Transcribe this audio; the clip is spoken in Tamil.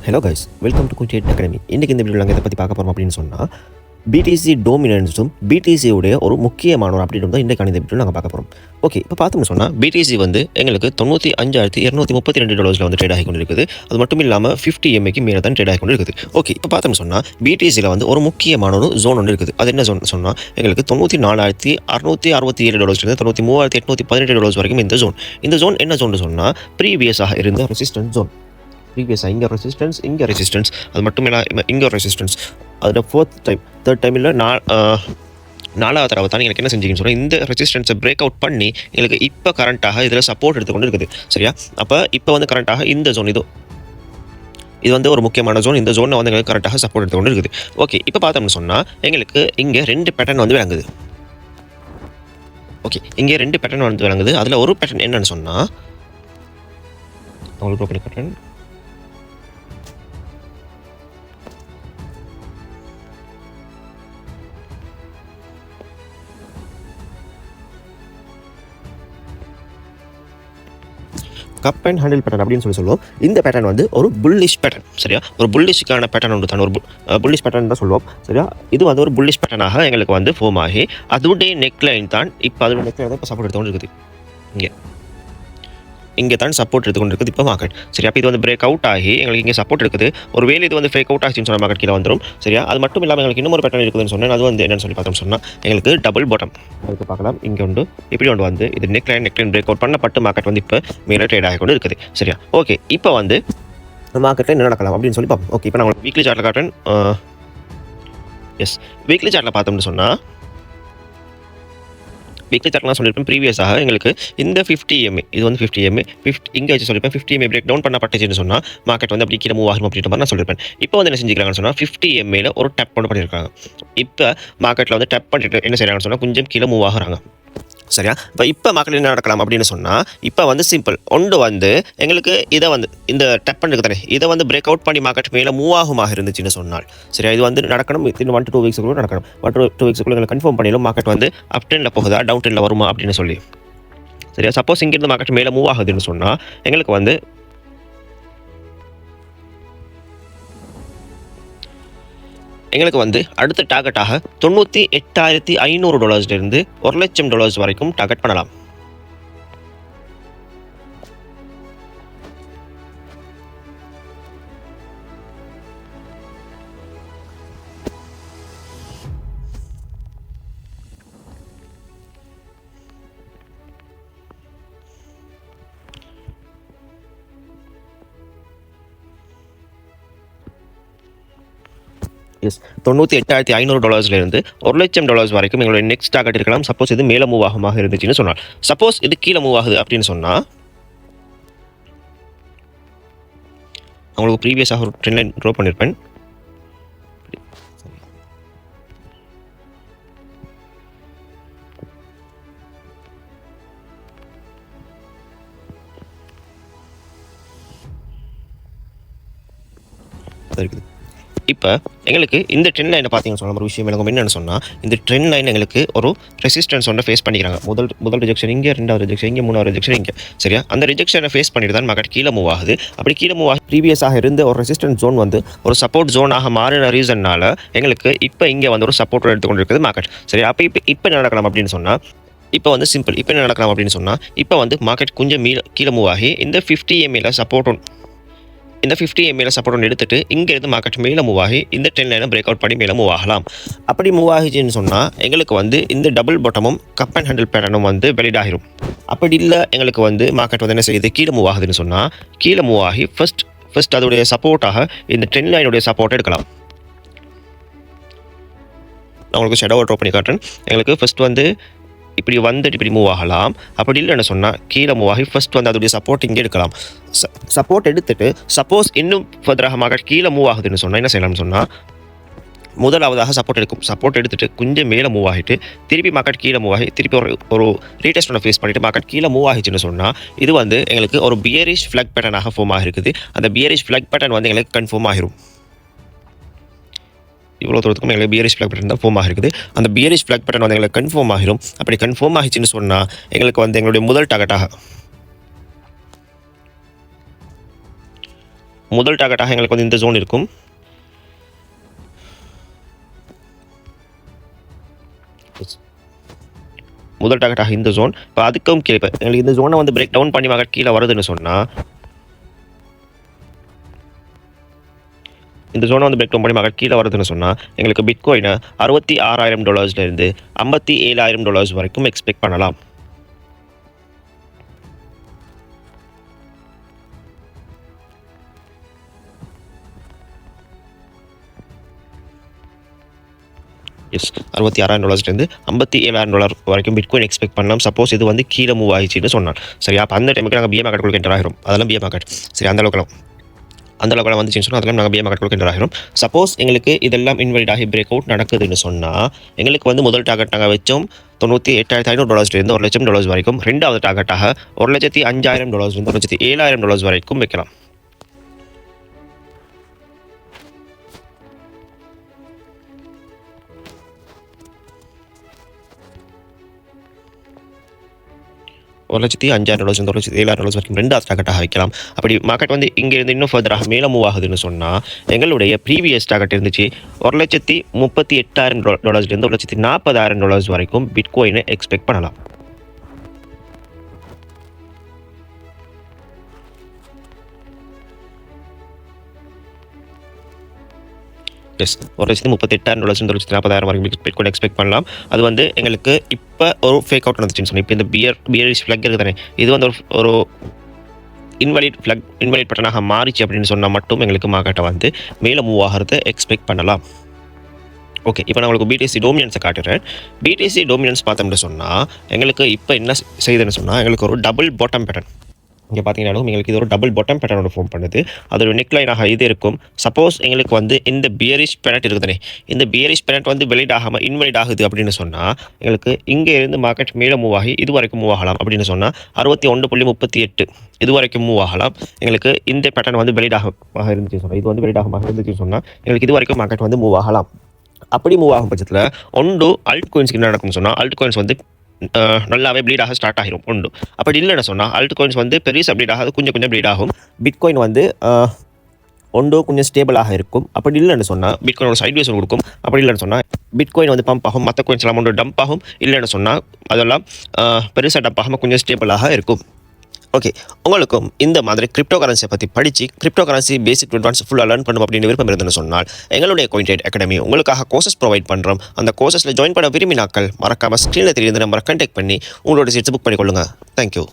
Hello guys, welcome to Quit Academy. இன்றைக்கி இந்த வீடியோவில் நாங்கள் இதை பற்றி பார்க்க போகிறோம் அப்படின்னு சொன்னால் பிடிசி டோமினன்ஸும் பிடிசியுடைய ஒரு முக்கியமான ஒரு அப்டேட் தான் இன்றைக்கான இந்த வீடியோ நாங்கள் பார்க்க போகிறோம். ஓகே, இப்போ பார்த்தோம்னு சொன்னால் பிடிசி வந்து எங்களுக்கு $95,232 வந்து ட்ரேட் ஆகி கொண்டு இருக்குது. அது மட்டும் இல்லாமல் 50 MAக்கு மேலே தான் ட்ரேட் ஆகி கொண்டு இருக்குது. ஓகே, இப்போ பார்த்தோம்னு சொன்னால் பிடிசியில் வந்து ஒரு முக்கியமான ஒரு ஜோன் ஒன்று இருக்குது. அது என்ன ஜோன் சொன்னால் எங்களுக்கு $94,667 $93,818 வரைக்கும் இந்த ஜோன் என்ன ஜோன் சொன்னால் ப்ரீவியஸாக இருந்த ரெசிஸ்டன்ஸ் ஜோன். ப்ரீவியஸாக இங்கே ரெசிஸ்டன்ஸ் அது மட்டும் இல்லாமல் இங்கே ரெசிஸ்டன்ஸ், அதோட தேர்ட் டைம் இல்லை நாலாவது தடவை தான் எனக்கு என்ன செஞ்சீங்கன்னு சொன்னால் இந்த ரெசிஸ்டன்ஸை பிரேக் அவுட் பண்ணி எங்களுக்கு இப்போ கரண்ட்டாக இதில் சப்போர்ட் எடுத்துக்கொண்டு இருக்குது. சரியா? அப்போ இப்போ வந்து கரண்ட்டாக இந்த ஜோன் இது வந்து ஒரு முக்கியமான ஜோன். இந்த ஜோனை வந்து எங்களுக்கு கரெக்டாக சப்போர்ட் எடுத்துக்கொண்டு இருக்குது. ஓகே, இப்போ பார்த்தோம்னு சொன்னால் எங்களுக்கு இங்கே 2 பேட்டர்ன் வந்து விளங்குது. ஓகே, இங்கே 2 பேட்டர்ன் வந்து விளங்குது. அதில் ஒரு பேட்டர்ன் என்னன்னு சொன்னால் உங்களுக்கு open pattern, cup and handle pattern அப்படின்னு சொல்லுவோம். இந்த பேட்டர்ன் வந்து ஒரு புல்லிஷ் பேட்டர்ன். சரியா? ஒரு புல்லிஷுக்கான பேட்டர்ன் ஒன்று தான், ஒரு புல்லிஷ் பேட்டர்ன் தான் சொல்லுவோம். சரியா? இது வந்து ஒரு புல்லிஷ் பேட்டர்னாக எங்களுக்கு வந்து ஃபார்ம் ஆகி அதோடைய நெக்லைன் தான் இப்போ அதோட நெக்லைன் தான் இப்போ சப்போர்ட் எடுத்துக்கொண்டு இருக்குது. இங்கே தான் சப்போர்ட் எடுத்துக்கொண்டு இருக்குது இப்போ மார்க்கெட். சரியா? அப்போ இது வந்து பிரேக் அவுட் ஆகி எங்களுக்கு இங்கே சப்போர்ட் இருக்குது. ஒரு வேலை இது வந்து ஃபேக் அவுட் ஆகிடுச்சுன்னு சொன்னால் மார்க்கெட் கீழே வந்துடும். சரியா? அது மட்டும் இல்லாமல் எங்களுக்கு இன்னொரு பேட்டர்ன் இருக்குதுன்னு சொன்னால் அது வந்து என்னென்னு சொல்லி பார்த்தோம்னு சொன்னால் எங்களுக்கு டபுள் பாட்டம் அதுக்கு பார்க்கலாம். இங்கே உண்டு, இப்படி ஒன்று வந்து இது நெக்லைன் பிரேக் அவுட் பண்ணப்பட்டு மார்க்கெட் வந்து இப்போ மேலே ட்ரேட் ஆகி கொண்டு இருக்குது. சரியா? ஓகே, இப்போ வந்து மார்க்கெட்டில் என்ன நடக்கலாம் அப்படின்னு சொல்லி பார்ப்போம். ஓகே, இப்போ நான் உங்களுக்கு வீக்லி சார்ட்டில் காட்டுறேன். வீக்லி சார்ட்டில் பார்த்தோம்னு சொன்னால் வீக்லி சார்ட்லாம் சொல்லியிருப்பேன். ப்ரீவியஸாக எங்களுக்கு இந்த 50 MA இது வந்து 50 MA இங்கே வச்சு சொல்லியிருப்பேன். 50 MA பிரேக் டவுன் பண்ணப்பட்டுச்சுன்னு சொன்னால் மார்க்கெட் வந்து அப்படி கீழே மூவ் ஆகும் அப்படின்ற மாதிரி நான் சொல்லியிருப்பேன். இப்போ வந்து என்ன செஞ்சுக்கிறாங்கன்னு சொன்னால் 50 MAல ஒரு டேப் ஒன்று பண்ணியிருக்காங்க. இப்போ மார்க்கெட்டில் வந்து டேப் பண்ணிட்டு என்ன செய்கிறாங்கன்னு சொன்னால் கொஞ்சம் கீழே மூவ் ஆகுறாங்க. சரியா? இப்போ மார்க்கெட் என்ன நடக்கலாம் அப்படின்னு சொன்னால் இப்போ வந்து சிம்பிள் ஒன்று வந்து எங்களுக்கு இதை வந்து இந்த டெப் பண்ணுறது தானே, இதை வந்து பிரேக் அவுட் பண்ணி மார்க்கெட் மேலே மூவ் ஆகுமாக இருந்துச்சுன்னு சொன்னால் சரியா, இது வந்து நடக்கணும். இன்னும் 1 to 2 வீக்ஸுக்குள்ளே நடக்கணும். 1 to 2 வீக்ஸுக்குள்ளே எங்களுக்கு கன்ஃபார்ம் பண்ணிடும் மார்க்கெட் வந்து அப் ட்ரெண்டில் போகுதா டவுன் ட்ரெண்டில் வருமா அப்படின்னு சொல்லி. சரியா? சப்போஸ் இங்கேருந்து மார்க்கெட் மேலே மூவ் ஆகுதுன்னு சொன்னால் எங்களுக்கு வந்து அடுத்த டார்கெட்டாக $98,500 $1,00,000 வரைக்கும் டார்கெட் பண்ணலாம். $98,500 $1,00,000 வரைக்கும் எங்களுடைய நெக்ஸ்ட் டார்கெட் இருக்கலாம். சப்போஸ் இது மேலே மூவ் ஆகுமாக இருந்துச்சுன்னு சொன்னால். சப்போஸ் இது கீழே மூவ் ஆகுது அப்படின்னு சொன்னால் அவங்களுக்கு ப்ரீவியஸாக ஒரு ட்ரெண்ட் லைன் ட்ரா பண்ணியிருப்பேன். இருக்குது. இப்போ எங்களுக்கு இந்த ட்ரெண்ட் லைனை பார்த்தீங்கன்னு சொன்னால் ஒரு விஷயம் எனக்கு என்னென்னு சொன்னால் இந்த ட்ரெண்ட் லைன் எங்களுக்கு ஒரு ரெசிஸ்டன்ஸ் ஒன்று ஃபேஸ் பண்ணிக்கிறாங்க. முதல் ரிஜெக்ஷன் இங்கே, 2வது ரிஜெக்ஷன் இங்கே, 3வது ரிஜெக்ஷன் இங்கே. சரியா? அந்த ரிஜெக்ஷனை ஃபேஸ் பண்ணிட்டு தான் மார்க்கெட் கீழே மூவ் ஆகுது. அப்படி கீழே மூவ் ஆகி ப்ரீவியஸாக இருந்த ஒரு ரெசிஸ்டன்ஸ் ஜோன் வந்து ஒரு சப்போர்ட் ஜோனாக மாறின ரீசன்னால எங்களுக்கு இப்போ இங்கே வந்து ஒரு சப்போர்ட் எடுத்துக்கொண்டு இருக்குது மார்க்கெட். சரியா? அப்போ இப்போ என்ன நடக்கலாம் அப்படின்னு சொன்னால் இப்போ வந்து சிம்பிள் இப்போ என்ன நடக்கலாம் அப்படின்னு சொன்னால் இப்போ வந்து மார்க்கெட் கொஞ்சம் கீழே மூவ் ஆகி இந்த 50 MAல சப்போர்ட் ஒன்று எடுத்துட்டு இங்கேருந்து மார்க்கெட் மேலே மூவ் ஆகி இந்த ட்ரெண்ட் லைனை பிரேக் அவுட் பண்ணி மேலே மூவ் ஆகலாம். அப்படி மூவ் ஆகிச்சுன்னு சொன்னால் எங்களுக்கு வந்து இந்த டபுள் பாட்டமும் கப் அண்ட் ஹேண்டில் பேட்டர்னும் வந்து வெலிட் ஆகிரும். அப்படி இல்லை எங்களுக்கு வந்து மார்க்கெட் வந்து என்ன செய்யுது, கீழே மூவ் ஆகுதுன்னு சொன்னால் கீழே மூவ் ஆகி ஃபர்ஸ்ட் அதோடைய சப்போர்ட்டாக இந்த ட்ரெண்ட் லைனுடைய சப்போர்ட்டை எடுக்கலாம். நான் உங்களுக்கு ஷேடோவை ட்ரா பண்ணி காட்டுறேன். எங்களுக்கு ஃபர்ஸ்ட் வந்து இப்படி வந்துட்டு இப்படி மூவ் ஆகலாம். அப்படி இல்லைன்னு சொன்னால் கீழே மூவ் ஆகி ஃபர்ஸ்ட் வந்து அதோடைய சப்போர்ட் இங்கே எடுக்கலாம். சப்போர்ட் எடுத்துட்டு சப்போஸ் இன்னும் ஃபர்தராக மார்க்கெட் கீழே மூவ் ஆகுதுன்னு சொன்னால் என்ன செய்யலாம்னு சொன்னால் முதலாவதாக சப்போர்ட் எடுத்துட்டு கொஞ்சம் மேலே மூவ் ஆகிட்டு திருப்பி மார்க்கெட் கீழே மூவ் ஆகி திருப்பி ஒரு ரீடெஸ்ட் ஒன்று ஃபேஸ் பண்ணிவிட்டு மார்க்கெட் கீழே மூவ் ஆகிச்சுன்னு சொன்னால் இது வந்து எங்களுக்கு ஒரு பியரிஷ் ஃப்ளக் பேட்டர்னாக ஃபார்ம் ஆகிருக்குது. அந்த பியரிஷ் ஃப்ளக் பேட்டர்ன் வந்து எங்களுக்கு கன்ஃபார்ம் ஆகிரும். இவ்வளோ தூரத்துக்கும் எங்களுக்கு பியரிஷ் ஃப்ளாக் பேட்டர்ன் தான் ஃபார்ம் ஆகிருக்குது. அந்த பியரிஷ் ஃப்ளாக் பேட்டர்ன் வந்து எங்களுக்கு கன்ஃபார்ம் ஆகிரும். அப்படி கன்ஃபார்ம் ஆகிச்சுன்னு சொன்னால் எங்களுக்கு வந்து எங்களுடைய முதல் டார்கெட்டாக முதல் டார்கெட்டாக எங்களுக்கு வந்து இந்த ஜோன் இருக்கும். முதல் டார்கெட்டாக இந்த ஜோன். இப்போ அதுக்கும் கீழே இப்போ எங்களுக்கு இந்த ஜோனை வந்து பிரேக் டவுன் பண்ணி மார்க்கெட் கீழே வருதுன்னு சொன்னால், இந்த ஜோனை வந்து பிரேக் டவுன் பண்ணி மார்க்கெட் கீழே வருதுன்னு சொன்னால் எங்களுக்கு பிட்காயினை $66,000 $57,000 வரைக்கும் எக்ஸ்பெக்ட் பண்ணலாம். எஸ், $66,000 $57,000 வரைக்கும் பிட்காயின் எக்ஸ்பெக்ட் பண்ணலாம். சப்போஸ் இது வந்து கீழே மூவ் ஆயிடுச்சுன்னு சொன்னால் சரி. அப்போ அந்த டைமுக்கு நாங்கள் பிஏ மார்க்கெட் என்டர் ஆகிறோம். அதெல்லாம் பிஏ மார்க்கெட் சரி. அந்த அளவுக்கு வந்துச்சுன்னு சொன்னால் அதெல்லாம் நாங்கள் பிஏ மார்க்கெட் என்டர் ஆகிறோம். சப்போஸ் எங்களுக்கு இதெல்லாம் இன்வெலிட் ஆகி பிரேக் அவுட் நடக்குதுன்னு சொன்னால் எங்களுக்கு வந்து முதல் டார்கெட் நாங்கள் வச்சோம் $98,500 $1,00,000 வரைக்கும். ரெண்டாவது டார்கெட்டாக $105,000 $107,000 வரைக்கும் வைக்கலாம். $105,000 $107,000 வரைக்கும் ரெண்டாவது டார்கெட்டாக வைக்கலாம். அப்படி மார்க்கெட் வந்து இங்கேருந்து இன்னும் ஃபர்தராக மேலே மூவ் ஆகுதுன்னு சொன்னால் எங்களுடைய ப்ரீவியஸ் டார்கெட் இருந்துச்சு $138,000 $140,000 வரைக்கும் பிட்காயினை எக்ஸ்பெக்ட் பண்ணலாம். எஸ், $138,000 $140,000 வரைக்கும் பிட்காயின் எக்ஸ்பெக்ட் பண்ணலாம். அது வந்து எங்களுக்கு இப்போ ஒரு ஃபேக் அவுட் நடந்துச்சுன்னு சொன்னேன். இப்போ இந்த பியரிஷ் ஃப்ளக் இருக்குது தானே, இது வந்து ஒரு இன்வாலிட் பட்டனாக மாறிச்சு அப்படின்னு சொன்னால் மட்டும் எங்களுக்கு மார்க்கெட்டை வந்து மேலே மூவ் ஆகிறத எக்ஸ்பெக்ட் பண்ணலாம். ஓகே, இப்போ நான் உங்களுக்கு பிடிசி டோமினன்ஸை காட்டுறேன். பிடிசி டோமினன்ஸ் பார்த்தோம்னு சொன்னால் எங்களுக்கு இப்போ என்ன செய்யுதுன்னு சொன்னால் எங்களுக்கு ஒரு டபுள் பாட்டம் பேட்டர்ன் இங்கே பார்த்தீங்கன்னாலும் எங்களுக்கு இது ஒரு டபுள் பாட்டம் பேட்டர்னோட ஃபார்ம் பண்ணுது. அதோட நெக்லைனாக இது இருக்கும். சப்போஸ் எங்களுக்கு வந்து இந்த பியரிஷ் பேனட் இருக்குதுனே, இந்த பியரிஷ் பேனட் வந்து வெலிட் ஆகாமல் இன்வெலிட் ஆகுது அப்படின்னு சொன்னால் எங்களுக்கு இங்கே இருந்து மார்க்கெட் மேலே மூவ் ஆகி இது வரைக்கும் மூவ் ஆகலாம். அப்படின்னு சொன்னால் 61.38 இது வரைக்கும் மூவ் ஆகலாம். எங்களுக்கு இந்த பேட்டர்ன் வந்து வெலிட் ஆக இருந்துச்சு சொன்னால், இது வந்து வெலிட் ஆகாமல் இருந்துச்சு சொன்னால் எங்களுக்கு இது வரைக்கும் மார்க்கெட் வந்து மூவ் ஆகலாம். அப்படி மூவ் ஆகும் பட்சத்தில் ஒன்று அல்ட் கோயின்ஸ்க்கு என்ன நடக்கும்னு சொன்னால், அல்ட் கோயின்ஸ் வந்து நல்லாவே ப்ளீட் ஆக ஸ்டார்ட் ஆகிரும் உண்டு. அப்படி இல்லைன்னு சொன்னால் அல்ட் காயின்ஸ் வந்து பெரிய ப்ளீட் ஆகாது, கொஞ்சம் ப்ளீட் ஆகும். பிட்காயின் வந்து ஒன்று கொஞ்சம் ஸ்டேபிளாக இருக்கும். அப்படி இல்லைன்னு சொன்னால் பிட்காயின் சைட்வேஸ் கொடுக்கும். அப்படி இல்லைன்னு சொன்னால் பிட்காயின் வந்து பம்ப் ஆகும், மற்ற கோயின்ஸ் எல்லாம் ஒன்று டம்ப் ஆகும். இல்லைன்னு சொன்னால் அதெல்லாம் பெருசாக டம்ப் ஆகாமல் கொஞ்சம் ஸ்டேபிளாக இருக்கும். ஓகே, உங்களுக்கும் இந்த மாதிரி கிரிப்டோ கரன்சியை பற்றி படித்து கிரிப்டோ கரன்சி பேசிக் அட்வான்ஸ் ஃபுல்லாக லேர்ன் பண்ணும் அப்படின்னு விருப்பம் இருந்துன்னு சொன்னால் எங்களுடைய CoinTrade அகாடமி உங்களுக்காக கோர்சஸ் ப்ரொவைட் பண்ணுறோம். அந்த கோர்சஸில் ஜாயின் பண்ண விரும்பினாக்கள் மறக்காமல் ஸ்க்ரீனில் தெரியுது நம்பரை கான்டாக்ட் பண்ணி உங்களோட சீட்ஸ் புக் பண்ணிக்கொள்ளுங்கள். தேங்க்யூ.